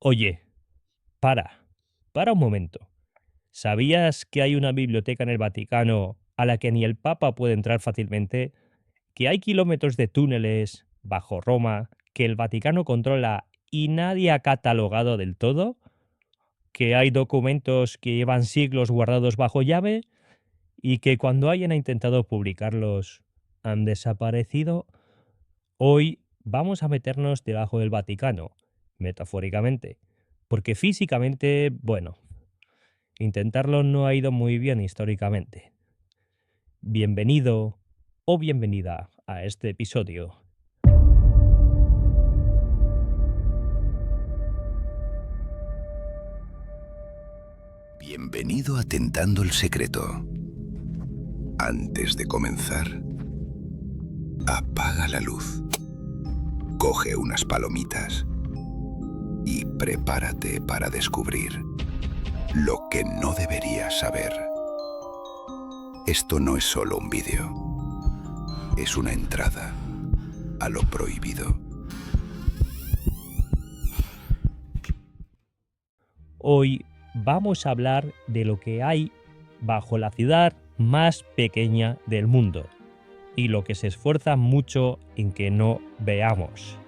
Oye, para un momento. ¿Sabías que hay una biblioteca en el Vaticano a la que ni el Papa puede entrar fácilmente? ¿Que hay kilómetros de túneles bajo Roma que el Vaticano controla y nadie ha catalogado del todo? ¿Que hay documentos que llevan siglos guardados bajo llave y que cuando hayan intentado publicarlos han desaparecido? Hoy vamos a meternos debajo del Vaticano, metafóricamente, porque físicamente, bueno, intentarlo no ha ido muy bien históricamente. Bienvenido o bienvenida a este episodio. Bienvenido a Tentando el Secreto. Antes de comenzar, apaga la luz, coge unas palomitas y prepárate para descubrir lo que no deberías saber. Esto no es solo un vídeo, es una entrada a lo prohibido. Hoy vamos a hablar de lo que hay bajo la ciudad más pequeña del mundo y lo que se esfuerza mucho en que no veamos.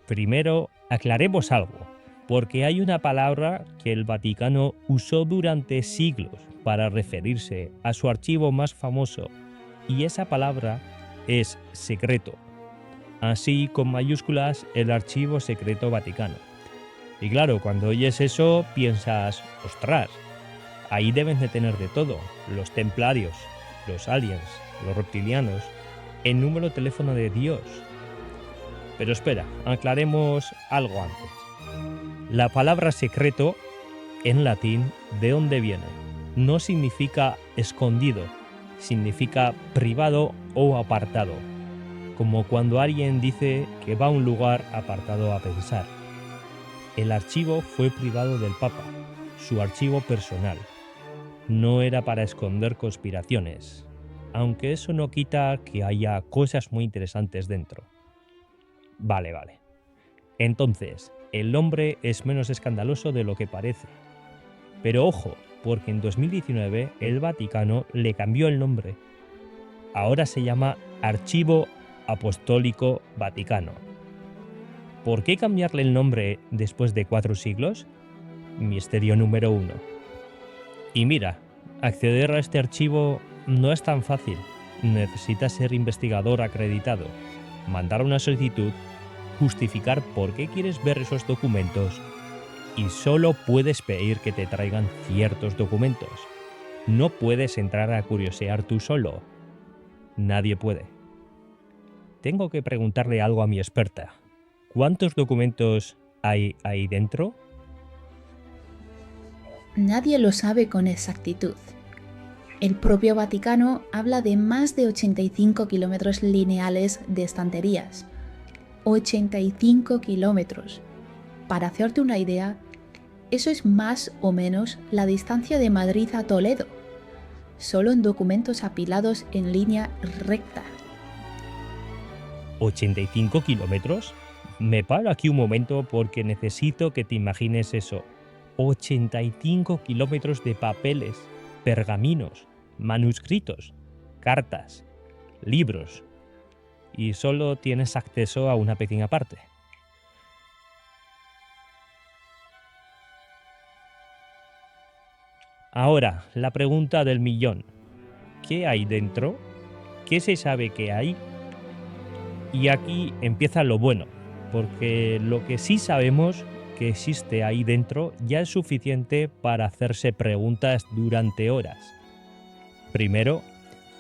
Primero, aclaremos algo, porque hay una palabra que el Vaticano usó durante siglos para referirse a su archivo más famoso, y esa palabra es secreto. Así con mayúsculas el Archivo Secreto Vaticano. Y claro, cuando oyes eso piensas, ostras, ahí deben de tener de todo, los templarios, los aliens, los reptilianos, el número de teléfono de Dios. Pero espera, aclaremos algo antes. La palabra secreto, en latín, ¿de dónde viene? No significa escondido, significa privado o apartado, como cuando alguien dice que va a un lugar apartado a pensar. El archivo fue privado del Papa, su archivo personal. No era para esconder conspiraciones, aunque eso no quita que haya cosas muy interesantes dentro. Vale. Entonces, el nombre es menos escandaloso de lo que parece. Pero ojo, porque en 2019 el Vaticano le cambió el nombre. Ahora se llama Archivo Apostólico Vaticano. ¿Por qué cambiarle el nombre después de 4 siglos? Misterio número 1. Y mira, acceder a este archivo no es tan fácil. Necesitas ser investigador acreditado, mandar una solicitud, justificar por qué quieres ver esos documentos y solo puedes pedir que te traigan ciertos documentos. No puedes entrar a curiosear tú solo. Nadie puede. Tengo que preguntarle algo a mi experta. ¿Cuántos documentos hay ahí dentro? Nadie lo sabe con exactitud. El propio Vaticano habla de más de 85 kilómetros lineales de estanterías. 85 kilómetros. Para hacerte una idea, eso es más o menos la distancia de Madrid a Toledo, solo en documentos apilados en línea recta. ¿85 kilómetros? Me paro aquí un momento porque necesito que te imagines eso. 85 kilómetros de papeles, pergaminos, manuscritos, cartas, libros. Y solo tienes acceso a una pequeña parte. Ahora, la pregunta del millón. ¿Qué hay dentro? ¿Qué se sabe que hay? Y aquí empieza lo bueno, porque lo que sí sabemos que existe ahí dentro ya es suficiente para hacerse preguntas durante horas. Primero,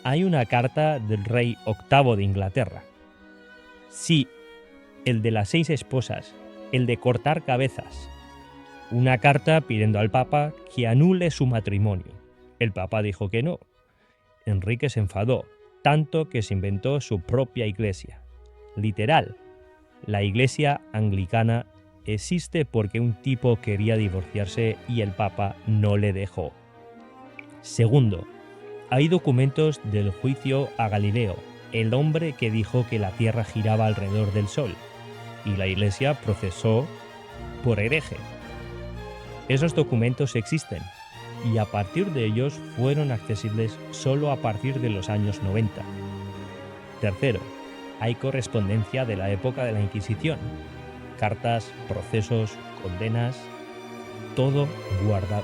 hay una carta del rey VIII de Inglaterra. Sí, el de las 6 esposas, el de cortar cabezas. Una carta pidiendo al Papa que anule su matrimonio. El Papa dijo que no. Enrique se enfadó, tanto que se inventó su propia iglesia. Literal, la iglesia anglicana existe porque un tipo quería divorciarse y el Papa no le dejó. Segundo, hay documentos del juicio a Galileo el hombre que dijo que la Tierra giraba alrededor del Sol, y la Iglesia procesó por hereje. Esos documentos existen, y a partir de ellos fueron accesibles solo a partir de los años 90. Tercero, hay correspondencia de la época de la Inquisición, cartas, procesos, condenas, todo guardado.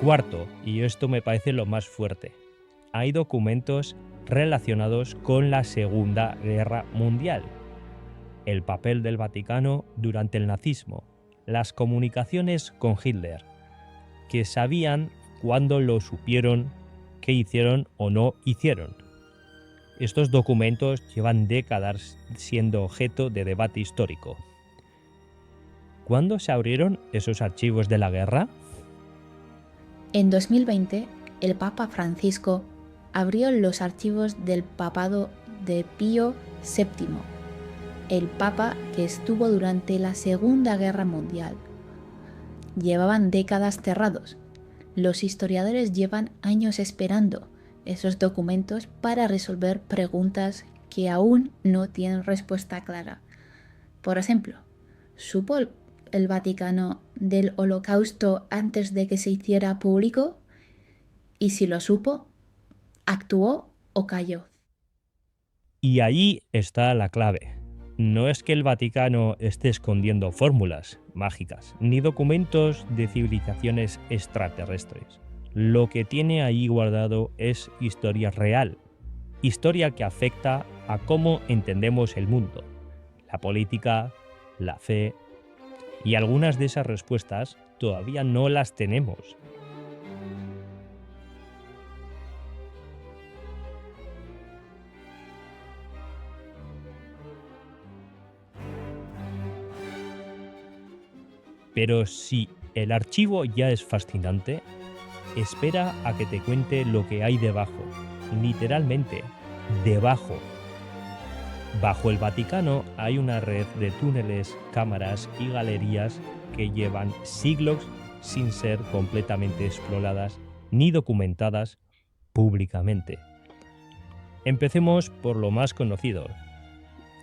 Cuarto, y esto me parece lo más fuerte, hay documentos relacionados con la Segunda Guerra Mundial, el papel del Vaticano durante el nazismo, las comunicaciones con Hitler, que sabían cuándo lo supieron, qué hicieron o no hicieron. Estos documentos llevan décadas siendo objeto de debate histórico. ¿Cuándo se abrieron esos archivos de la guerra? En 2020, el Papa Francisco abrió los archivos del papado de Pío VII, el Papa que estuvo durante la Segunda Guerra Mundial. Llevaban décadas cerrados. Los historiadores llevan años esperando esos documentos para resolver preguntas que aún no tienen respuesta clara. Por ejemplo, ¿supo el Vaticano del Holocausto antes de que se hiciera público? Y si lo supo, ¿actuó o calló? Y ahí está la clave. No es que el Vaticano esté escondiendo fórmulas mágicas, ni documentos de civilizaciones extraterrestres. Lo que tiene ahí guardado es historia real, historia que afecta a cómo entendemos el mundo, la política, la fe, y algunas de esas respuestas todavía no las tenemos. Pero si el archivo ya es fascinante, espera a que te cuente lo que hay debajo, literalmente, debajo. Bajo el Vaticano hay una red de túneles, cámaras y galerías que llevan siglos sin ser completamente exploradas ni documentadas públicamente. Empecemos por lo más conocido,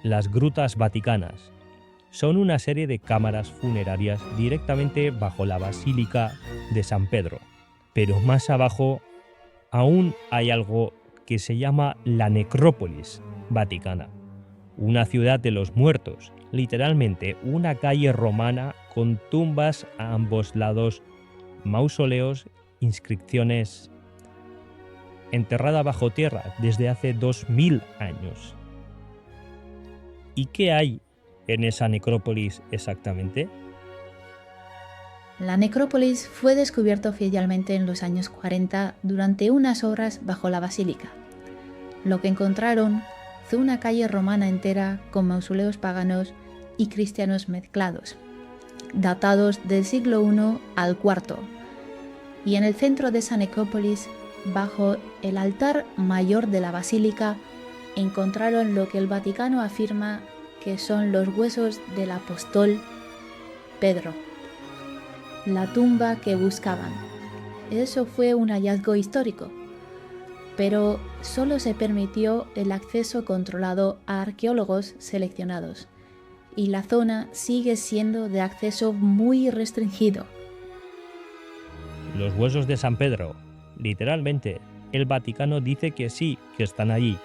las grutas vaticanas. Son una serie de cámaras funerarias directamente bajo la Basílica de San Pedro. Pero más abajo aún hay algo que se llama la Necrópolis Vaticana, una ciudad de los muertos, literalmente una calle romana con tumbas a ambos lados, mausoleos, inscripciones, enterrada bajo tierra desde hace 2000 años. ¿Y qué hay en esa necrópolis exactamente? La necrópolis fue descubierta oficialmente en los años 40 durante unas obras bajo la basílica. Lo que encontraron fue una calle romana entera con mausoleos paganos y cristianos mezclados, datados del siglo I al IV. Y en el centro de esa necrópolis, bajo el altar mayor de la basílica, encontraron lo que el Vaticano afirma que son los huesos del apóstol Pedro, la tumba que buscaban. Eso fue un hallazgo histórico, pero solo se permitió el acceso controlado a arqueólogos seleccionados, y la zona sigue siendo de acceso muy restringido. Los huesos de San Pedro, literalmente, el Vaticano dice que sí, que están allí.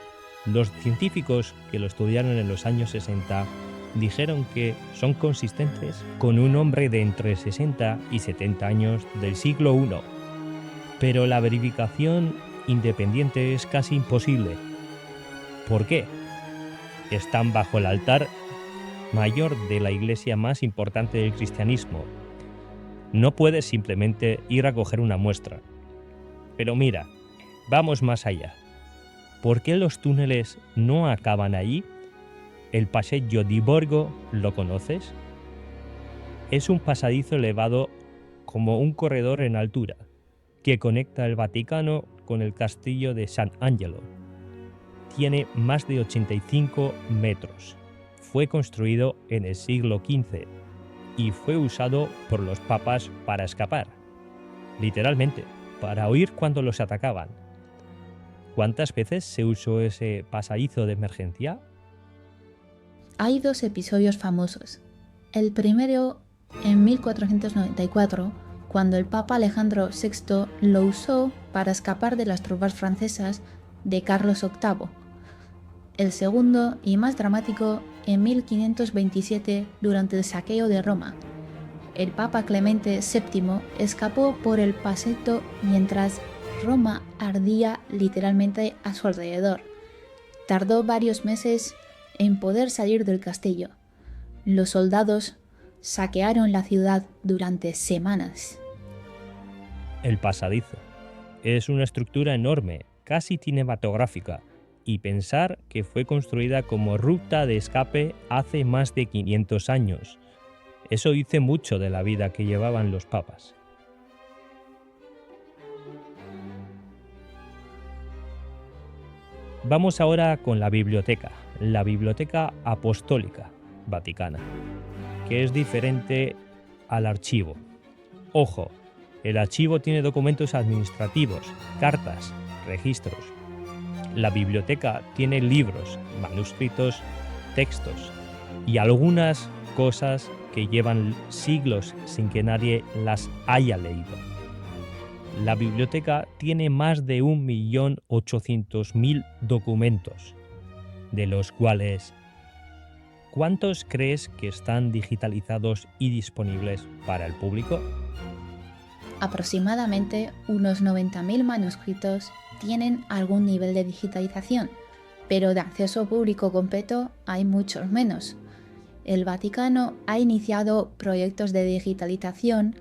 Los científicos que lo estudiaron en los años 60 dijeron que son consistentes con un hombre de entre 60 y 70 años del siglo I. Pero la verificación independiente es casi imposible. ¿Por qué? Están bajo el altar mayor de la iglesia más importante del cristianismo. No puedes simplemente ir a coger una muestra. Pero mira, vamos más allá. ¿Por qué los túneles no acaban allí? El Passeggio di Borgo, ¿lo conoces? Es un pasadizo elevado como un corredor en altura que conecta el Vaticano con el castillo de San Angelo. Tiene más de 85 metros. Fue construido en el siglo XV y fue usado por los papas para escapar, literalmente, para huir cuando los atacaban. ¿Cuántas veces se usó ese pasadizo de emergencia? Hay dos episodios famosos. El primero en 1494, cuando el Papa Alejandro VI lo usó para escapar de las tropas francesas de Carlos VIII. El segundo, y más dramático, en 1527, durante el saqueo de Roma. El Papa Clemente VII escapó por el Pasetto mientras Roma ardía literalmente a su alrededor. Tardó varios meses en poder salir del castillo. Los soldados saquearon la ciudad durante semanas. El pasadizo. Es una estructura enorme, casi cinematográfica, y pensar que fue construida como ruta de escape hace más de 500 años. Eso dice mucho de la vida que llevaban los papas. Vamos ahora con la Biblioteca Apostólica Vaticana, que es diferente al archivo. Ojo, el archivo tiene documentos administrativos, cartas, registros. La biblioteca tiene libros, manuscritos, textos y algunas cosas que llevan siglos sin que nadie las haya leído. La biblioteca tiene más de 1.800.000 documentos, de los cuales ¿cuántos crees que están digitalizados y disponibles para el público? Aproximadamente unos 90.000 manuscritos tienen algún nivel de digitalización, pero de acceso público completo hay muchos menos. El Vaticano ha iniciado proyectos de digitalización,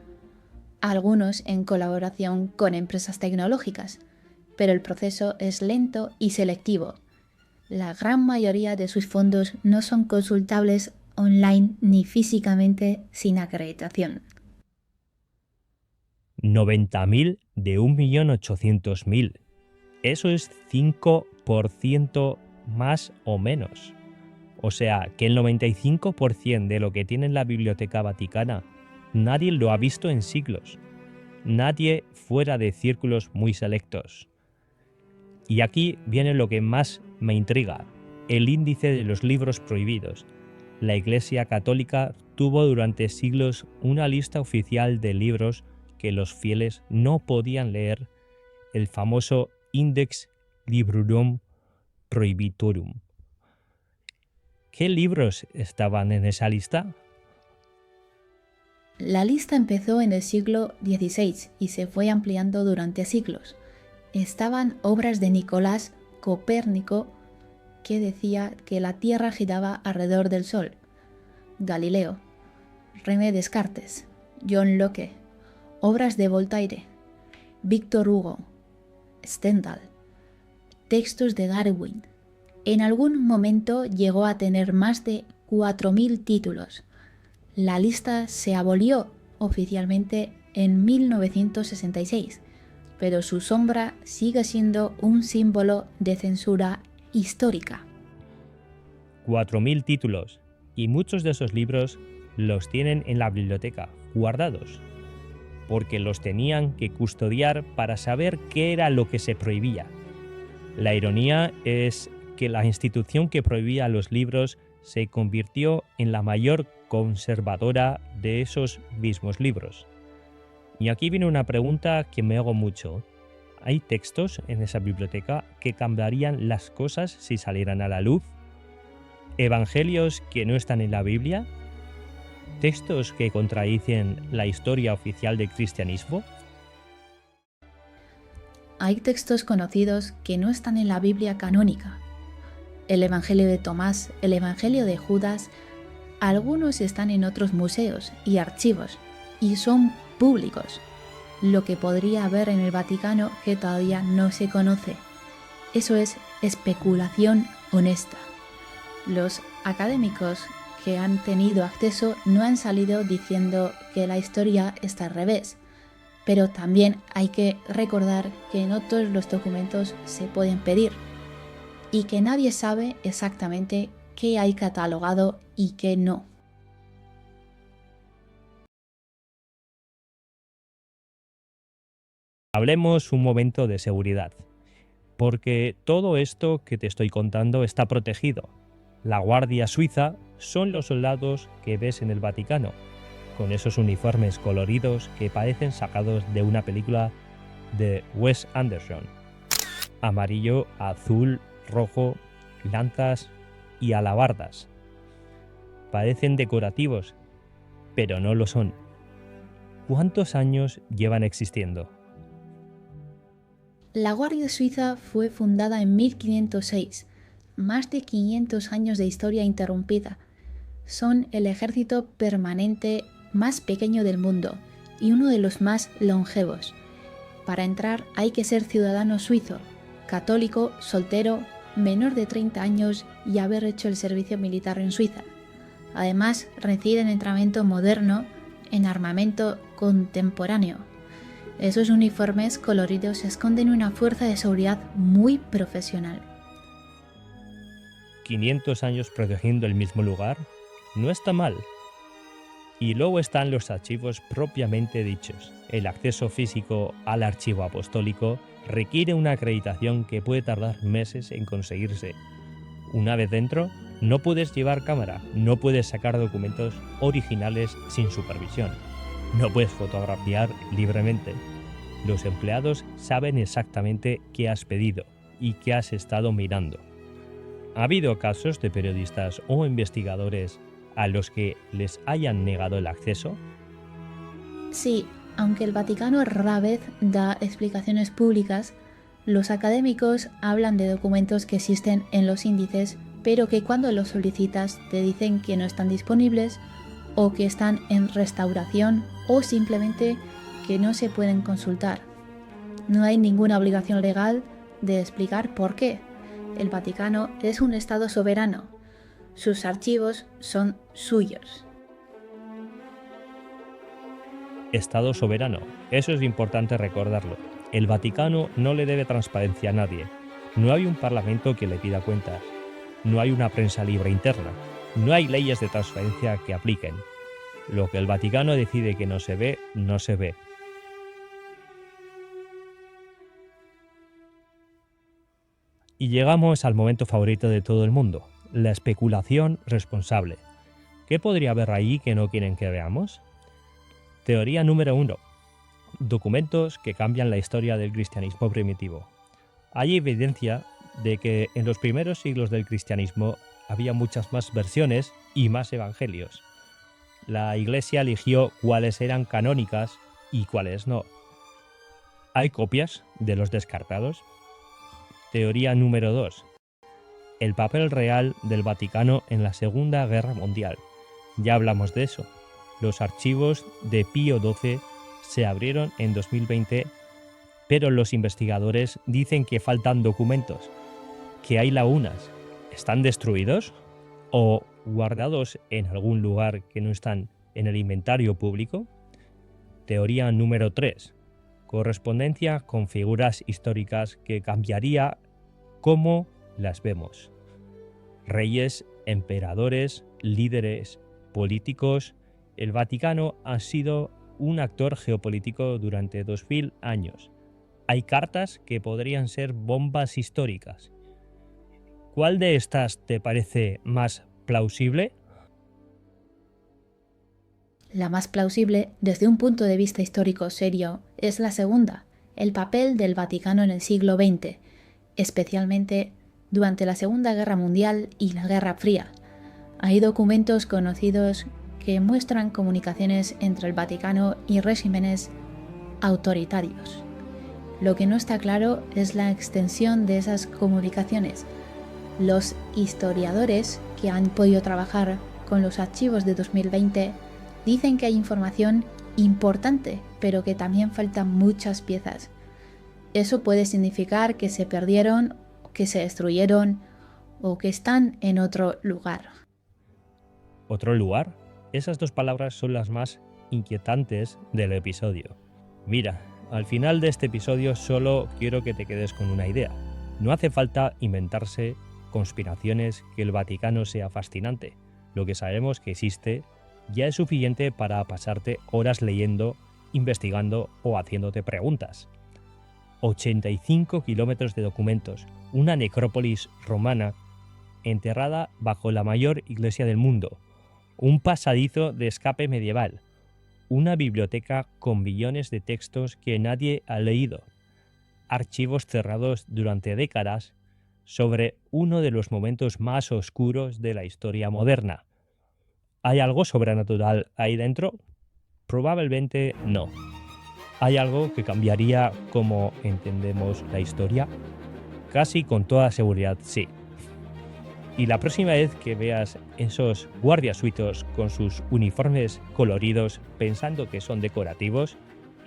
algunos en colaboración con empresas tecnológicas, pero el proceso es lento y selectivo. La gran mayoría de sus fondos no son consultables online ni físicamente sin acreditación. 90.000 de 1.800.000. Eso es 5% más o menos. O sea, que el 95% de lo que tiene la Biblioteca Vaticana nadie lo ha visto en siglos. Nadie fuera de círculos muy selectos. Y aquí viene lo que más me intriga, el índice de los libros prohibidos. La Iglesia Católica tuvo durante siglos una lista oficial de libros que los fieles no podían leer, el famoso Index Librorum Prohibitorum. ¿Qué libros estaban en esa lista? La lista empezó en el siglo XVI y se fue ampliando durante siglos. Estaban obras de Nicolás Copérnico, que decía que la Tierra giraba alrededor del Sol, Galileo, René Descartes, John Locke, obras de Voltaire, Victor Hugo, Stendhal, textos de Darwin. En algún momento llegó a tener más de 4.000 títulos. La lista se abolió oficialmente en 1966, pero su sombra sigue siendo un símbolo de censura histórica. 4.000 títulos, y muchos de esos libros los tienen en la biblioteca, guardados, porque los tenían que custodiar para saber qué era lo que se prohibía. La ironía es que la institución que prohibía los libros se convirtió en la mayor conservadora de esos mismos libros. Y aquí viene una pregunta que me hago mucho. ¿Hay textos en esa biblioteca que cambiarían las cosas si salieran a la luz? ¿Evangelios que no están en la Biblia? ¿Textos que contradicen la historia oficial del cristianismo? Hay textos conocidos que no están en la Biblia canónica. El Evangelio de Tomás, el Evangelio de Judas, algunos están en otros museos y archivos y son públicos, lo que podría haber en el Vaticano que todavía no se conoce. Eso es especulación honesta. Los académicos que han tenido acceso no han salido diciendo que la historia está al revés, pero también hay que recordar que no todos los documentos se pueden pedir y que nadie sabe exactamente qué hay catalogado y qué no. Hablemos un momento de seguridad. Porque todo esto que te estoy contando está protegido. La Guardia Suiza son los soldados que ves en el Vaticano, con esos uniformes coloridos que parecen sacados de una película de Wes Anderson. Amarillo, azul, rojo, lanzas y alabardas. Parecen decorativos, pero no lo son. ¿Cuántos años llevan existiendo? La Guardia Suiza fue fundada en 1506, más de 500 años de historia interrumpida. Son el ejército permanente más pequeño del mundo y uno de los más longevos. Para entrar hay que ser ciudadano suizo, católico, soltero, menor de 30 años y haber hecho el servicio militar en Suiza. Además, reciben entrenamiento moderno en armamento contemporáneo. Esos uniformes coloridos esconden una fuerza de seguridad muy profesional. 500 años protegiendo el mismo lugar, no está mal. Y luego están los archivos propiamente dichos. El acceso físico al archivo apostólico requiere una acreditación que puede tardar meses en conseguirse. Una vez dentro, no puedes llevar cámara, no puedes sacar documentos originales sin supervisión, no puedes fotografiar libremente. Los empleados saben exactamente qué has pedido y qué has estado mirando. ¿Ha habido casos de periodistas o investigadores a los que les hayan negado el acceso? Sí, aunque el Vaticano rara vez da explicaciones públicas, los académicos hablan de documentos que existen en los índices, pero que cuando los solicitas te dicen que no están disponibles o que están en restauración o simplemente que no se pueden consultar. No hay ninguna obligación legal de explicar por qué. El Vaticano es un Estado soberano. Sus archivos son suyos. Estado soberano. Eso es importante recordarlo. El Vaticano no le debe transparencia a nadie. No hay un parlamento que le pida cuentas. No hay una prensa libre interna. No hay leyes de transparencia que apliquen. Lo que el Vaticano decide que no se ve, no se ve. Y llegamos al momento favorito de todo el mundo, la especulación responsable. ¿Qué podría haber ahí que no quieren que veamos? Teoría número 1. Documentos que cambian la historia del cristianismo primitivo. Hay evidencia de que en los primeros siglos del cristianismo había muchas más versiones y más evangelios. La Iglesia eligió cuáles eran canónicas y cuáles no. ¿Hay copias de los descartados? Teoría número 2. El papel real del Vaticano en la Segunda Guerra Mundial. Ya hablamos de eso. Los archivos de Pío XII se abrieron en 2020, pero los investigadores dicen que faltan documentos, que hay lagunas. ¿Están destruidos o guardados en algún lugar que no están en el inventario público? Teoría número 3. Correspondencia con figuras históricas que cambiaría cómo las vemos. Reyes, emperadores, líderes políticos. El Vaticano ha sido un actor geopolítico durante 2000 años. Hay cartas que podrían ser bombas históricas. ¿Cuál de estas te parece más plausible? La más plausible, desde un punto de vista histórico serio, es la segunda, el papel del Vaticano en el siglo XX, especialmente durante la Segunda Guerra Mundial y la Guerra Fría. Hay documentos conocidos que muestran comunicaciones entre el Vaticano y regímenes autoritarios. Lo que no está claro es la extensión de esas comunicaciones. Los historiadores que han podido trabajar con los archivos de 2020 dicen que hay información importante, pero que también faltan muchas piezas. Eso puede significar que se perdieron, que se destruyeron o que están en otro lugar. ¿Otro lugar? Esas dos palabras son las más inquietantes del episodio. Mira, al final de este episodio solo quiero que te quedes con una idea. No hace falta inventarse conspiraciones que el Vaticano sea fascinante. Lo que sabemos que existe ya es suficiente para pasarte horas leyendo, investigando o haciéndote preguntas. 85 kilómetros de documentos, una necrópolis romana enterrada bajo la mayor iglesia del mundo, un pasadizo de escape medieval, una biblioteca con billones de textos que nadie ha leído, archivos cerrados durante décadas sobre uno de los momentos más oscuros de la historia moderna. ¿Hay algo sobrenatural ahí dentro? Probablemente no. ¿Hay algo que cambiaría cómo entendemos la historia? Casi con toda seguridad sí. Y la próxima vez que veas esos guardias suizos con sus uniformes coloridos pensando que son decorativos,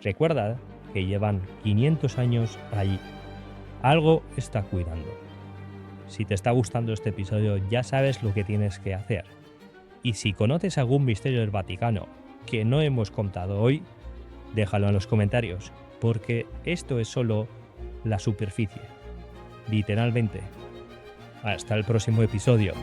recuerda que llevan 500 años allí. Algo está cuidando. Si te está gustando este episodio, ya sabes lo que tienes que hacer. Y si conoces algún misterio del Vaticano que no hemos contado hoy, déjalo en los comentarios, porque esto es solo la superficie. Literalmente. Hasta el próximo episodio.